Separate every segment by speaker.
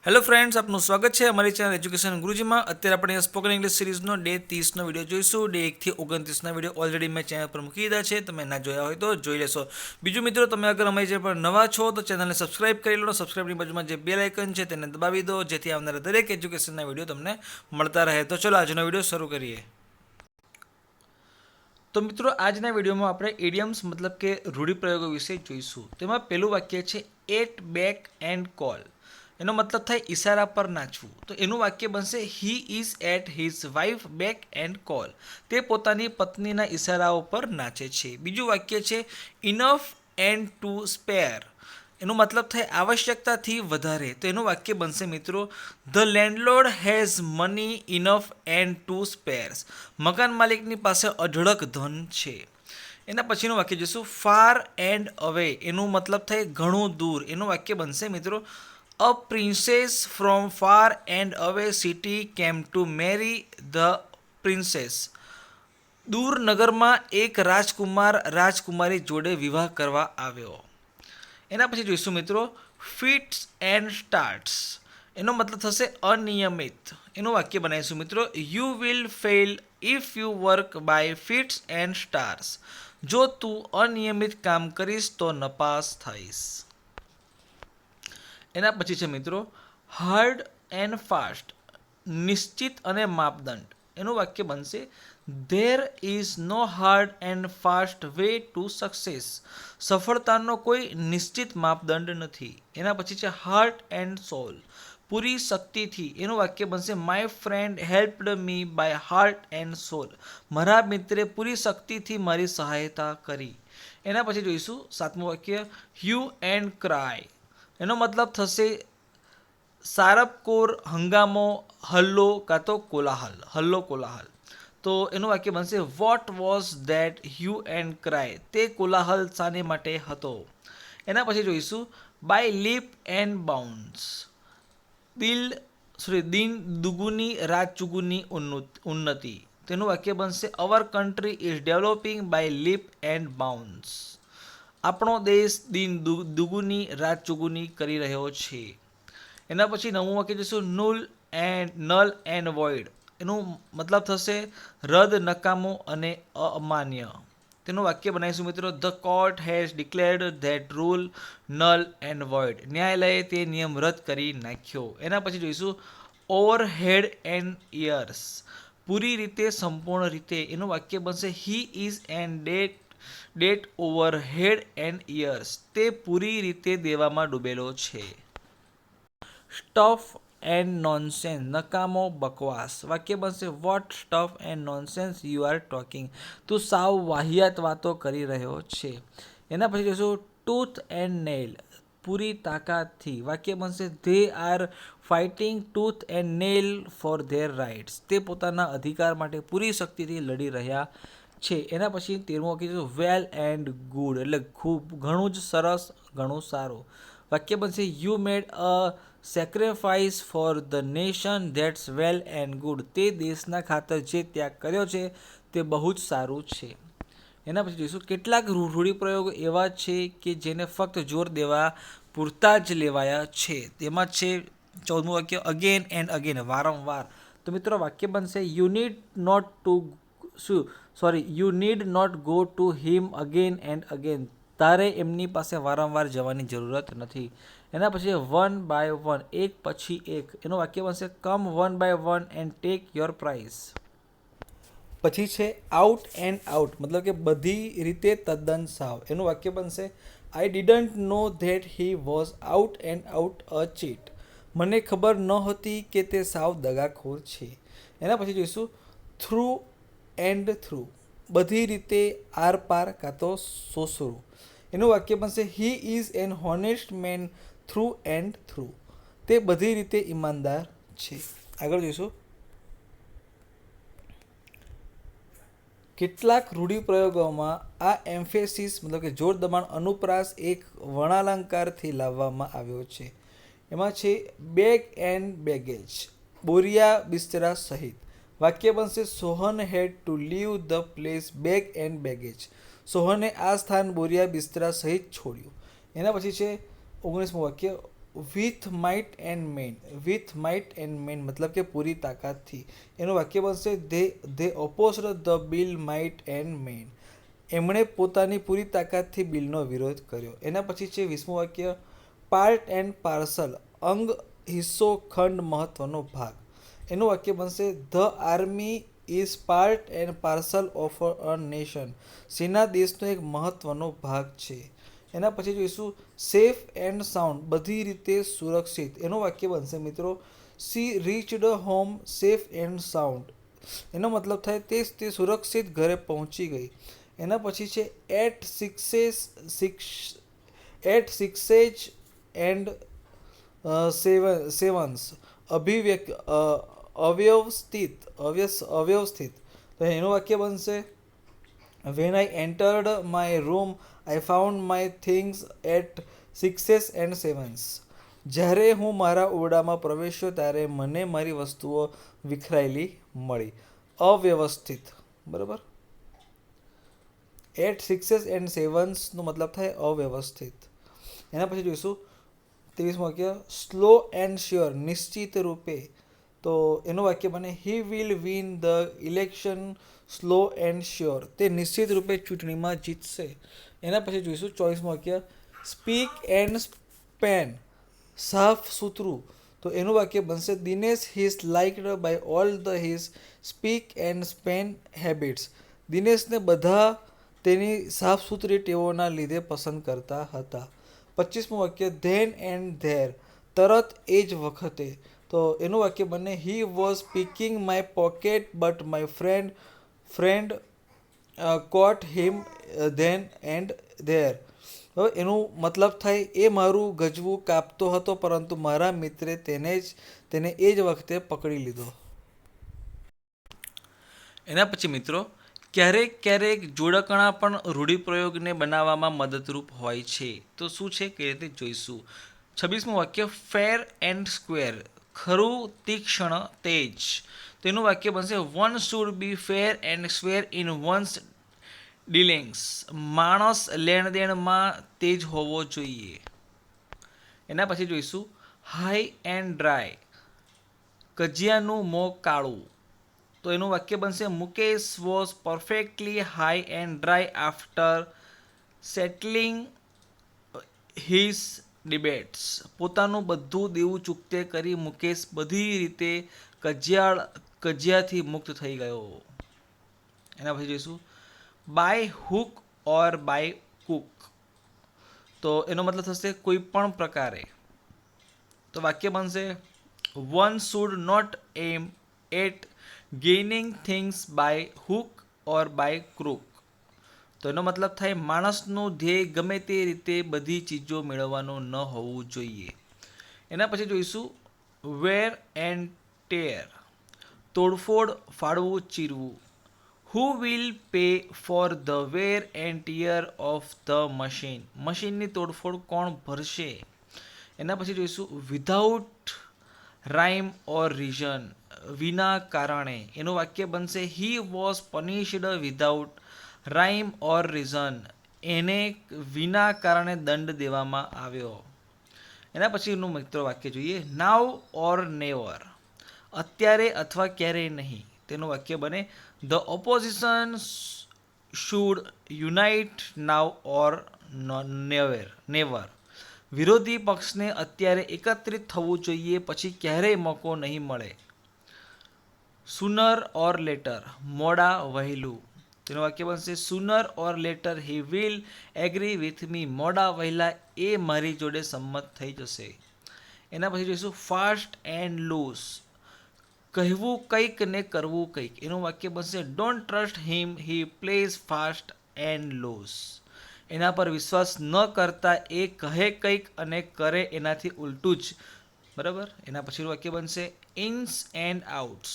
Speaker 1: Hello friends, આપનું સ્વાગત છે અમારી ચેનલ એજ્યુકેશન ગુરુજીમાં. અત્યારે આપણે સ્પોકન ઇંગ્લિશ સિરીઝનો ડે 30નો વિડીયો જોઈશું. ડે 1થી 29ના વિડીયો ઓલરેડી મેં ચેનલ પર મૂકી દીધા છે. તમે ના જોયા હોય તો જોઈ લેશો. બીજું મિત્રો, તમે અગર અમારી ચેનલ પર નવા છો તો ચેનલને સબસ્ક્રાઇબ કરી લો. સબસ્ક્રાઇબની બાજુમાં જે બેલ આઇકન છે તેને દબાવી દો, જેથી આવનારા દરેક એજ્યુકેશનના વિડીયો તમને મળતા રહે. તો ચલો આજનો વિડીયો શરૂ કરીએ. તો મિત્રો, આજના વિડીયોમાં આપણે ઇડિયમ્સ મતલબ કે રૂઢિપ્રયોગો વિશે જોઈશું. તેમાં પહેલું વાક્ય છે એટ બેક એન્ડ કોલ. એનો મતલબ થાય ઈશારા પર નાચવું. તો એનું વાક્ય બનશે he is at his wife beck and call. તે પોતાની પત્નીના ઈશારાઓ પર નાચે છે. બીજું વાક્ય છે ઇનફ એન્ડ ટુ સ્પેર. એનો મતલબ થાય આવશ્યકતાથી વધારે. તો એનું વાક્ય બનશે મિત્રો the landlord has money enough and to spares. મકાન માલિકની પાસે અઢળક ધન છે. એના પછીનું વાક્ય જોઈશું ફાર એન્ડ અવે. એનું મતલબ થાય ઘણું દૂર. એનું વાક્ય બનશે મિત્રો અ પ્રિન્સેસ ફ્રોમ ફાર એન્ડ અવે city came to marry the princess. દૂર નગરમાં એક રાજકુમાર રાજકુમારી જોડે વિવાહ કરવા આવ્યો. એના પછી જોઈશું મિત્રો ફિટ્સ એન્ડ સ્ટાર્ટ્સ. એનો મતલબ થશે અનિયમિત. એનું વાક્ય બનાવીશું મિત્રો you will fail if you work by fits and starts. જો તું અનિયમિત કામ કરીશ તો નપાસ થઈશ. એના પછી છે મિત્રો હાર્ડ એન્ડ ફાસ્ટ. નિશ્ચિત અને માપદંડ. એનું વાક્ય બનશે there is no hard and fast way to success. સફળતાનો કોઈ નિશ્ચિત માપદંડ નથી. એના પછી છે હાર્ટ એન્ડ સોલ. પૂરી શક્તિથી. એનું વાક્ય બનશે my friend helped me by heart and soul. મારા મિત્રે પૂરી શક્તિથી મારી સહાયતા કરી. એના પછી જોઈશું સાતમું વાક્ય હ્યુ એન્ડ ક્રાય. એનો મતલબ થશે સારપકોર, હંગામો, હલ્લો કાં તો કોલાહલ. હલ્લો કોલાહલ. તો એનું વાક્ય બનશે what was that hue and cry. તે કોલાહલ શાને માટે હતો. એના પછી જોઈશું બાય લીપ એન્ડ બાઉન્સ. દિન દુગુની રાત ચુગુની ઉન્નતિ. તેનું વાક્ય બનશે our country is developing by leap and bounce. આપણો દેશ દિન દુગુની રાત ચુગુની કરી રહ્યો છે. એના પછી નવું વાક્ય જોઈશું નલ એન્ડ વોઇડ. એનું મતલબ થશે રદ, નકામો અને અમાન્ય. તેનું વાક્ય બનાવીશું મિત્રો the court has declared that rule null and void. ન્યાયાલયે તે નિયમ રદ કરી નાખ્યો. એના પછી જોઈશું ઓવર હેડ એન્ડ ઇયર્સ. પૂરી રીતે, સંપૂર્ણ રીતે. એનું વાક્ય બનશે he is and debt over head and ears. તે પૂરી રીતે દેવામાં ડૂબેલો છે. Stuff and nonsense. નકામો, બકવાસ. વાક્ય બનશે what stuff and nonsense you are talking. તું સાવ વાહિયાત વાતો કરી રહ્યો છે. એના પછી જોઈશું ટૂથ એન્ડ નેલ. પૂરી તાકાતથી. વાક્ય બનશે they are fighting tooth and nail for their rights. તે પોતાના અધિકાર માટે પૂરી શક્તિથી લડી રહ્યા છે. એના પછી 13મું વાક્ય વેલ એન્ડ ગુડ. એટલે ખૂબ ઘણું જ સરસ, ઘણું સારું. વાક્ય બનશે you made a sacrifice for the nation that's well and good. તે દેશના ખાતર જે ત્યાગ કર્યો છે તે બહુ જ સારું છે. એના પછી જોઈશું કેટલાક રૂઢિપ્રયોગો એવા છે કે જેને ફક્ત જોર દેવા પૂરતા જ લેવાયા છે. તેમાં છે 14મું વાક્ય અગેન એન્ડ અગેન. વારંવાર. તો મિત્રો વાક્ય બનશે you need not go to him again and again. તારે એમની પાસે વારંવાર જવાની જરૂરત નથી. એના પછી વન બાય વન. એક પછી એક. એનું વાક્ય બનશે come one by one and take your prize. પછી છે આઉટ એન્ડ આઉટ. મતલબ કે બધી રીતે તદ્દન સાવ. એનું વાક્ય બનશે I didn't know that he was out and out a cheat. મને ખબર નહોતી કે તે સાવ દગાખોર છે. એના પછી જોઈશું થ્રુ એન્ડ થ્રુ. બધી રીતે, આર પાર કાં તો સોસરું. એનું વાક્ય બનશે he is an honest man through and through. તે બધી રીતે ઈમાનદાર છે. આગળ જોઈશું કેટલાક રૂઢિપ્રયોગોમાં આ એમ્ફેસિસ મતલબ કે જોર, દબાણ, અનુપ્રાસ એક વર્ણાલંકારથી લાવવામાં આવ્યો છે. એમાં છે બેગ એન્ડ બેગેજ. બોરિયા બિસ્તરા સહિત. વાક્ય બનશે Sohan had to leave the place bag and baggage. સોહને આ સ્થાન બોરિયા બિસ્તરા સહિત છોડ્યું. એના પછી છે 19મું વાક્ય with might and main. With might and main મતલબ કે પૂરી તાકાતથી. એનું વાક્ય બનશે they opposed the bill might and main. એમણે પોતાની પૂરી તાકાતથી બિલનો વિરોધ કર્યો. એના પછી છે 20મું વાક્ય પાર્ટ એન્ડ પાર્સલ. અંગ, હિસ્સો, ખંડ, મહત્વનો ભાગ. એનું વાક્ય બનશે the army is part and parcel of a nation. સેના દેશનો એક મહત્વનો ભાગ છે. એના પછી જોઈશું સેફ એન્ડ સાઉન્ડ. બધી રીતે સુરક્ષિત. એનું વાક્ય બનશે મિત્રો C reached home safe and sound. એનો મતલબ થાય તે સુરક્ષિત ઘરે પહોંચી ગઈ. એના પછી છે એટ સિક્સેજ એન્ડ સેવન્સ. અવ્યવસ્થિત. તો એનું વાક્ય બનશે when I entered my room I found my things at sixes and sevens. જ્યારે હું મારા ઓરડામાં પ્રવેશ્યો ત્યારે મને મારી વસ્તુઓ વિખરાયેલી મળી. અવ્યવસ્થિત. બરાબર. એટ સિક્સેસ એન્ડ સેવન્સનો મતલબ થાય અવ્યવસ્થિત. એના પછી જોઈશું 23મું વાક્ય સ્લો એન્ડ શ્યોર. નિશ્ચિત રૂપે. તો એનું વાક્ય બને he will win the election slow and sure. તે નિશ્ચિત રૂપે ચૂંટણીમાં જીતશે. એના પછી જોઈશું 24મું વાક્ય સ્પીક એન્ડ સ્પેન. સાફ સૂતરું. તો એનું વાક્ય બનશે Dinesh is liked by all the his spick and span habits. દિનેશને બધા તેની સાફ સુથરી ટેવોના લીધે પસંદ કરતા હતા. 25મું વાક્ય ધેન એન્ડ ધેર. તરત એ જ વખતે. તો એનું વાક્ય બને he was picking my pocket but my friend caught him then and there. હવે એનું મતલબ થાય એ મારું ગજવું કાપતો હતો પરંતુ મારા મિત્રે તેને એ જ વખતે પકડી લીધો. એના પછી મિત્રો ક્યારેક જોડકણા પણ રૂઢિપ્રયોગને બનાવવામાં મદદરૂપ હોય છે. તો શું છે કે રીતે જોઈશું. 26મું વાક્ય ફેર એન્ડ સ્ક્વેર. ખરું, તીક્ષ્ણ, તેજ. તેનું વાક્ય બનશે one should be fair and square in one's dealings. માણસ લેણદેણમાં તેજ હોવો જોઈએ. એના પછી જોઈશું હાઈ એન્ડ ડ્રાય. કજિયાનું મોં કાળું. તો એનું વાક્ય બનશે Mukesh was perfectly high and dry after settling his debts. પોતાનું બધું દેવું ચૂકતે કરી મુકેશ બધી રીતે કજિયાથી મુક્ત થઈ ગયો. એના પછી જોઈશું બાય હુક ઓર બાય કુક. તો એનો મતલબ થશે કોઈ પણ પ્રકારે. તો વાક્ય બનશે one should not aim at gaining things by hook or by crook. તો એનો મતલબ થાય માણસનું ધ્યેય ગમે તે રીતે બધી ચીજો મેળવવાનું ન હોવું જોઈએ. એના પછી જોઈશું વેર એન્ડ ટેર. તોડફોડ, ફાડવું, ચીરવું. Who will pay for the wear and tear of the machine. મશીનની તોડફોડ કોણ ભરશે. એના પછી જોઈશું વિધાઉટ રાઇમ ઓર રીઝન. વિના કારણે. એનું વાક્ય બનશે he was punished without rhyme or reason. એને વિના કારણે દંડ દેવામાં આવ્યો. એના પછીનું મિત્રો વાક્ય જોઈએ નાવ ઓર નેવર. અત્યારે અથવા ક્યારેય નહીં. તેનું વાક્ય બને the opposition should unite now or never. વિરોધી પક્ષને અત્યારે એકત્રિત થવું જોઈએ પછી ક્યારેય મોકો નહીં મળે. સુનર ઓર લેટર. મોડા વહેલું. તેનું વાક્ય બનશે sooner or letter he will agree with me. મોડા વહેલા એ મારી જોડે સંમત થઈ જશે. એના પછી જોઈશું ફાસ્ટ એન્ડ લૂઝ. કહેવું કંઈક ને કરવું કંઈક. એનું વાક્ય બનશે don't trust him he plays fast and loose. એના પર વિશ્વાસ ન કરતા એ કહે કંઈક અને કરે એનાથી ઉલટું જ. બરાબર. એના પછીનું વાક્ય બનશે ઇન્સ એન્ડ આઉટ્સ.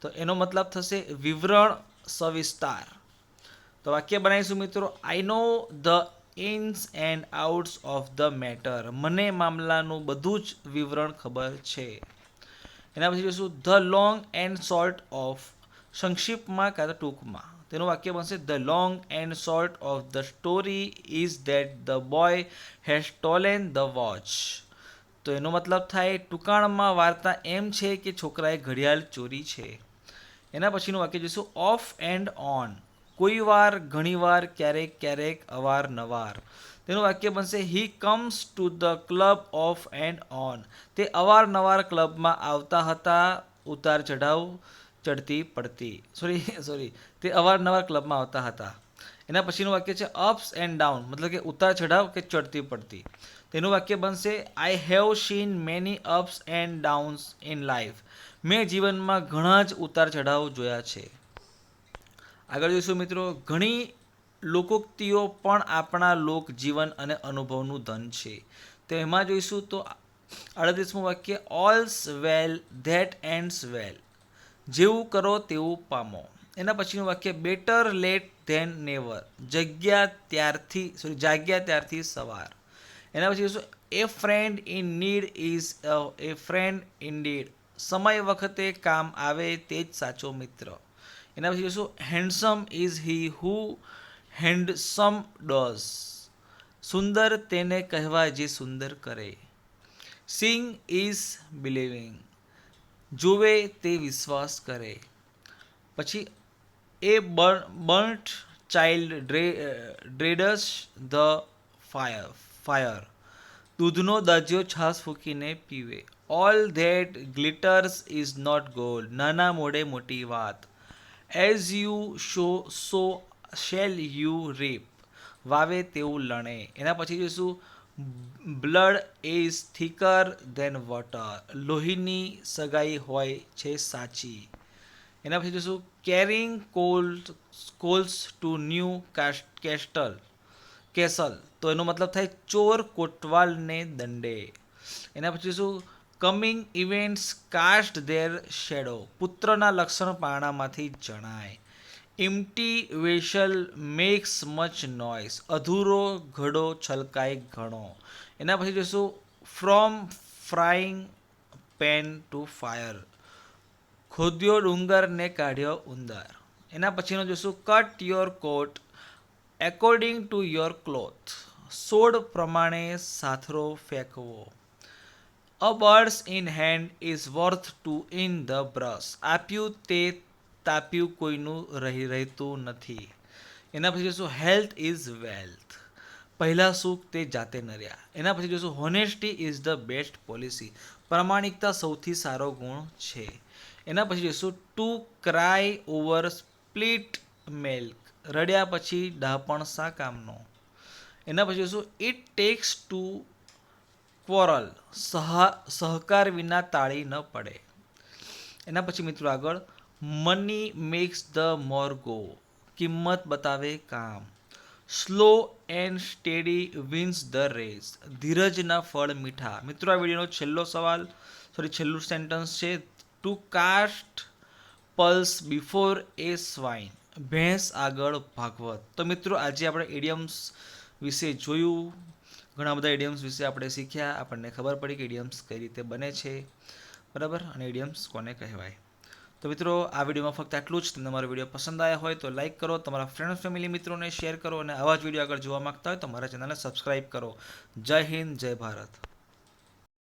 Speaker 1: તો એનો મતલબ થશે વિવરણ, સવિસ્તાર. તો વાક્ય બનાવીશું મિત્રો I know the ins and outs of the matter. મને મામલાનું બધું જ વિવરણ ખબર છે. એના પછી જોઈશું the long and short of. સંક્ષિપ્તમાં કાં તો ટૂંકમાં. તેનું વાક્ય બનશે the long and short of the story is that the boy has stolen the watch. તો એનો મતલબ થાય ટૂંકાણમાં વાર્તા એમ છે કે છોકરાએ ઘડિયાળ ચોરી છે. એના પછીનું વાક્ય જોઈશું ઓફ એન્ડ ઓન. કોઈ વાર, ઘણીવાર, ક્યારેક ક્યારેક, અવારનવાર. તેનું વાક્ય બનશે he comes to the club off and on. તે અવારનવાર ક્લબમાં આવતા હતા, ઉતાર ચઢાવ, ચડતી પડતી. સોરી તે અવારનવાર ક્લબમાં આવતા હતા. એના પછીનું વાક્ય છે અપ્સ એન્ડ ડાઉન, મતલબ કે ઉતાર ચઢાવ કે ચડતી પડતી. તેનું વાક્ય બનશે I have seen many ups and downs in life. મેં જીવનમાં ઘણા જ ઉતાર ચઢાવ જોયા છે. આગળ જોઈશું મિત્રો, ઘણી લોકોક્તિઓ પણ આપણા લોક જીવન અને અનુભવનું ધન છે. તો એમાં જોઈશું તો 38મું વાક્ય ઓલ્સ વેલ ધેટ એન્ડ્સ વેલ. જેવું કરો તેવું પામો. એના પછીનું વાક્ય બેટર લેટ ધેન નેવર. જાગ્યા ત્યારથી સવાર. એના પછી જોઈશું a friend in need is a friend in need. સમય વખતે કામ આવે તે જ સાચો મિત્ર. એના પછી જોઈશું handsome is he who handsome does. સુંદર તેને કહેવાય જે સુંદર કરે. Seeing is believing. જોવે તે વિશ્વાસ કરે. પછી a burnt child dreads the fire. દૂધનો દાજ્યો છાશ ફૂંકીને પીવે. All that glitters is not gold. નાના મોઢે મોટી વાત. As you sow shall you reap. વાવે તેવું લણે. એના પછી જોઈશું blood is thicker than water. લોહીની સગાઈ હોય છે સાચી. એના પછી જોઈશું carrying coals to Newcastle. તો એનો મતલબ થાય ચોર કોટવાલને દંડે. એના પછી જોઈશું coming events cast their shadow. પુત્રના લક્ષણ પારણામાંથી જણાય. Empty vessel makes much noise. અધૂરો ઘડો છલકાય ઘણો. એના પછી જોઈશું from frying pan to fire. ખોદ્યો ડુંગર ને કાઢ્યો ઉંદર. એના પછીનો જોઈશું cut your coat according to your cloth. સોડ પ્રમાણે સાથરો ફેંકવો. A birds in hand is worth two in the brush. આપ્યું તે તાપ્યું કોઈનું રહેતું નથી. એના પછી જોઈશું હેલ્થ ઇઝ વેલ્થ. પહેલા સુખ તે જાતે નર્યા. એના પછી જોઈશું honesty is the best policy. પ્રામાણિકતા સૌથી સારો ગુણ છે. એના પછી જોઈશું to cry over split milk. રડ્યા પછી ડાપણ શા કામનો. એના પછી જોઈશું ઇટ ટેક્સ ટુ ક્વોરલ. સહકાર વિના તાળી ન પડે. એના પછી મિત્રો આગળ money makes the mare go. કિંમત બતાવે કામ. Slow and steady wins the race. ધીરજના ફળ મીઠા. મિત્રો આ વિડીયોનો છેલ્લું સેન્ટન્સ છે to cast pearls before a swine. ભેંસ આગળ ભાગવત. તો મિત્રો આજે આપણે ઇડિયમ્સ વિશે જોયું. ઘણા બધા ઇડિયમ્સ વિશે આપણે શીખ્યા. આપણને ખબર પડી કે ઇડિયમ્સ કઈ રીતે બને છે, બરાબર, અને ઇડિયમ્સ કોને કહેવાય. તો મિત્રો આ વિડીયોમાં ફક્ત આટલું જ. તમને મારો વિડીયો પસંદ આવ્યા હોય તો લાઇક કરો, તમારા ફ્રેન્ડ ફેમિલી મિત્રોને શેર કરો, અને આવા જ વિડીયો આગળ જોવા માંગતા હોય તો મારા ચેનલને સબસ્ક્રાઇબ કરો. જય હિન્દ, જય ભારત.